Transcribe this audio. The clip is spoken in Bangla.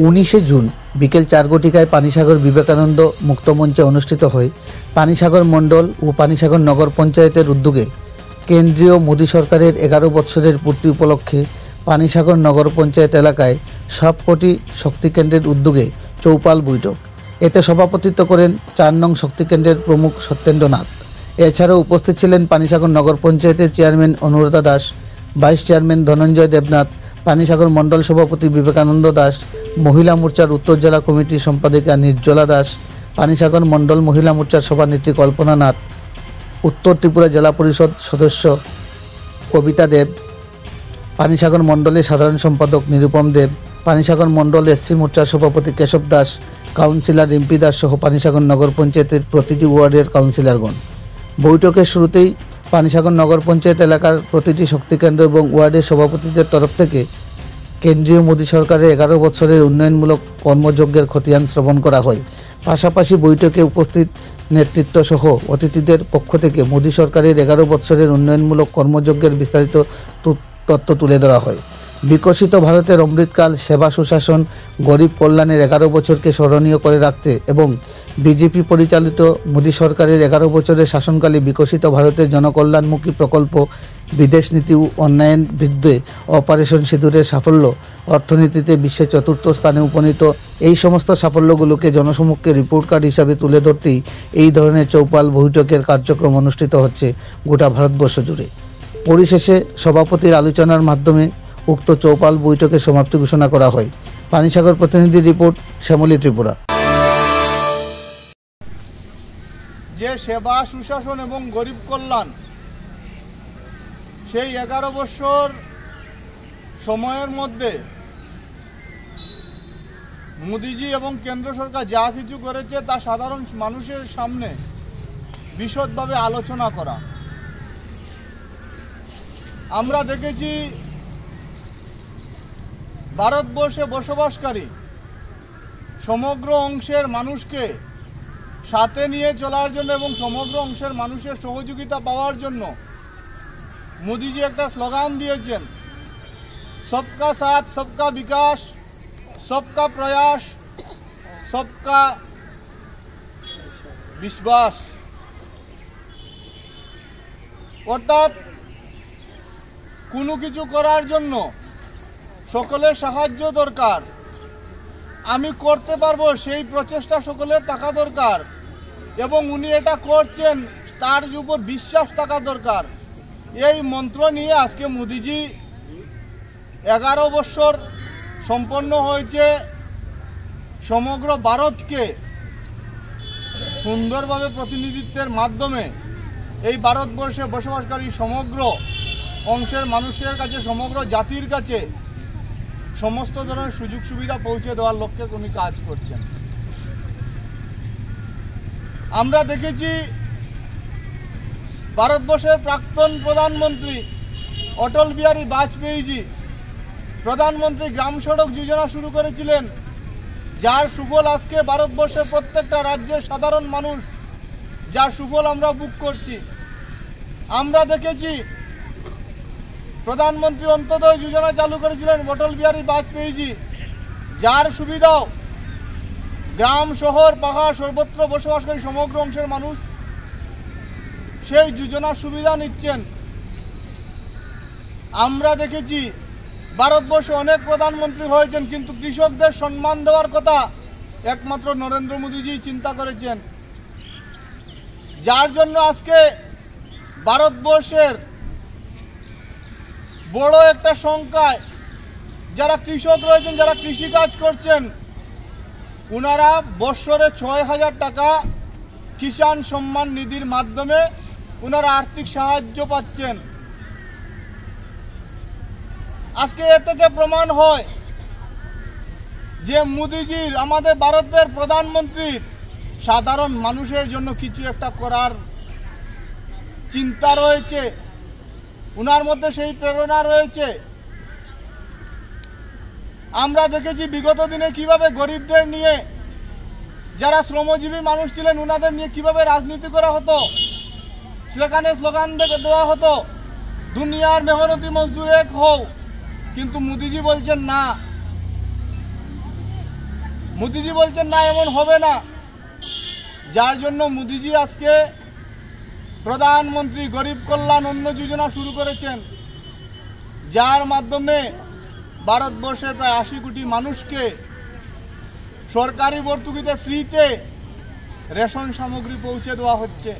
19শে জুন বিকেল 4 ঘটিকায় পানিসাগর বিবেকানন্দ মুক্তমঞ্চে অনুষ্ঠিত হয় পানিসাগর মণ্ডল ও পানিসাগর নগর পঞ্চায়েতের উদ্যোগে কেন্দ্রীয় মোদী সরকারের 11 বৎসরের পূর্তি উপলক্ষে পানিসাগর নগর পঞ্চায়েত এলাকায় সবকটি শক্তিকেন্দ্রের উদ্যোগে চৌপাল বৈঠক। এতে সভাপতিত্ব করেন 4 নং শক্তিকেন্দ্রের প্রমুখ সত্যেন্দ্রনাথ। এছাড়াও উপস্থিত ছিলেন পানিসাগর নগর পঞ্চায়েতের chairman Anuradha Das, vice chairman Dhananjay Debnath, Panisagar মণ্ডল সভাপতি বিবেকানন্দ দাস, মহিলা মোর্চার উত্তর জেলা কমিটির সম্পাদিকা নির্জলা দাস, পানিসাগর মণ্ডল মহিলা মোর্চার সভানেত্রী কল্পনা নাথ, উত্তর ত্রিপুরা জেলা পরিষদ সদস্য কবিতা দেব, পানিসাগর মণ্ডলের সাধারণ সম্পাদক নিরুপম দেব, পানিসাগর মণ্ডল এসসি মোর্চার সভাপতি কেশব দাস, কাউন্সিলর রিম্পি দাস সহ পানিসাগর নগর পঞ্চায়েতের প্রতিটি ওয়ার্ডের কাউন্সিলরগণ। বৈঠকের শুরুতেই পানিসাগর নগর পঞ্চায়েত এলাকার প্রতিটি শক্তিকেন্দ্র এবং ওয়ার্ডের সভাপতিদের তরফ থেকে কেন্দ্রীয় মোদী সরকারের 11 বছরের উন্নয়নমূলক কর্মযজ্ঞের খতিয়ান শ্রবণ করা হয়। পাশাপাশি বৈঠকে উপস্থিত নেতৃত্ব সহ অতিথিদের পক্ষ থেকে মোদী সরকারের 11 বছরের উন্নয়নমূলক কর্মযজ্ঞের বিস্তারিত তথ্য তুলে ধরা হয়। বিকশিত ভারতের অমৃতকাল, সেবা সুশাসন, গরিব কল্যাণের 11 বছরকে স্মরণীয় করে রাখতে এবং বিজেপি পরিচালিত মোদী সরকারের 11 বছরের শাসনকালে বিকশিত ভারতের জনকল্যাণমুখী প্রকল্প, বিদেশ নীতি ও অন্যায়ের বিরুদ্ধে অপারেশন সিঁদুরের সাফল্য, অর্থনীতিতে বিশ্বে 4র্থ স্থানে উপনীত, এই সমস্ত সাফল্যগুলোকে জনসমক্ষে রিপোর্ট কার্ড হিসাবে তুলে ধরতেই এই ধরনের চৌপাল বৈঠকের কার্যক্রম অনুষ্ঠিত হচ্ছে গোটা ভারতবর্ষ জুড়ে। পরিশেষে সভাপতির আলোচনার মাধ্যমে উক্ত চৌপাল বৈঠকের সমাপ্তি ঘোষণা করা হয়। পানিসাগর প্রতিনিধি রিপোর্ট, শ্যামলী ত্রিপুরা। যে সেবা সুশাসন এবং গরিব কল্যাণ, সেই 11 বছর সময়ের মধ্যে মোদিজি এবং কেন্দ্র সরকার যা কিছু করেছে তা সাধারণ মানুষের সামনে বিশদভাবে আলোচনা করা। আমরা দেখেছি ভারতবর্ষে বসবাসকারী সমগ্র অংশের মানুষকে সাথে নিয়ে চলার জন্য এবং সমগ্র অংশের মানুষের সহযোগিতা পাওয়ার জন্য মোদিজি একটা স্লোগান দিয়েছেন, সবকা সাথ সবকা বিকাশ, সবকা প্রয়াস, সবকা বিশ্বাস। অর্থাৎ কোনো কিছু করার জন্য সকলের সাহায্য দরকার, আমি করতে পারবো সেই প্রচেষ্টা সকলের থাকা দরকার এবং উনি এটা করছেন তার উপর বিশ্বাস থাকা দরকার। এই মন্ত্র নিয়ে আজকে মোদিজি 11 বছর সম্পন্ন হয়েছে, সমগ্র ভারতকে সুন্দরভাবে প্রতিনিধিত্বের মাধ্যমে এই ভারতবর্ষে বসবাসকারী সমগ্র অংশের মানুষের কাছে, সমগ্র জাতির কাছে সমস্ত ধরনের সুযোগ সুবিধা পৌঁছে দেওয়ার লক্ষ্যে উনি কাজ করছেন। আমরা দেখেছি ভারতবর্ষের প্রাক্তন প্রধানমন্ত্রী অটল বিহারী বাজপেয়ীজি প্রধানমন্ত্রী গ্রাম সড়ক যোজনা শুরু করেছিলেন, যার সুফল আজকে ভারতবর্ষের প্রত্যেকটা রাজ্যের সাধারণ মানুষ, যার সুফল আমরা ভোগ করছি। আমরা দেখেছি প্রধানমন্ত্রী অন্তোদয় যোজনা চালু করেছিলেন অটল বিহারী বাজপেয়ীজি, যার সুবিধাও গ্রাম শহর পাহাড় সর্বত্র বসবাসকারী সমগ্র অংশের মানুষ সেই যোজনার সুবিধা নিচ্ছেন। আমরা দেখেছি ভারতবর্ষে অনেক প্রধানমন্ত্রী হয়েছেন, কিন্তু কৃষকদের সম্মান দেওয়ার কথা একমাত্র নরেন্দ্র মোদীজি চিন্তা করেছেন, যার জন্য আজকে ভারতবর্ষের বড় একটা সংখ্যায় যারা কৃষক রয়েছেন, যারা কৃষিকাজ করছেন, ওনারা বৎসরে 6,000 টাকা কিষাণ সম্মান নিধির মাধ্যমে ওনারা আর্থিক সাহায্য পাচ্ছেন। আজকে এ থেকে প্রমাণ হয় যে মোদিজির, আমাদের ভারতের প্রধানমন্ত্রীর সাধারণ মানুষের জন্য কিছু একটা করার চিন্তা রয়েছে, ওনার মধ্যে সেই প্রেরণা রয়েছে। আমরা দেখেছি বিগত দিনে কিভাবে গরিবদের নিয়ে, যারা শ্রমজীবী মানুষ ছিলেন ওনাদের নিয়ে কিভাবে রাজনীতি করা হতো, সেখানে স্লোগান দেওয়া হতো দুনিয়ার মেহনতি মজদুর এক হও, কিন্তু মোদিজি বলছেন না, মোদিজি বলছেন না এমন হবে না, যার জন্য মোদিজি আজকে প্রধানমন্ত্রী গরিব কল্যাণ অন্ন যোজনা শুরু করেছেন, যার মাধ্যমে ভারতবর্ষের প্রায় ৮০ কোটি মানুষকে সরকারি ভর্তুকিতে ফ্রিতে রেশন সামগ্রী পৌঁছে দেওয়া হচ্ছে।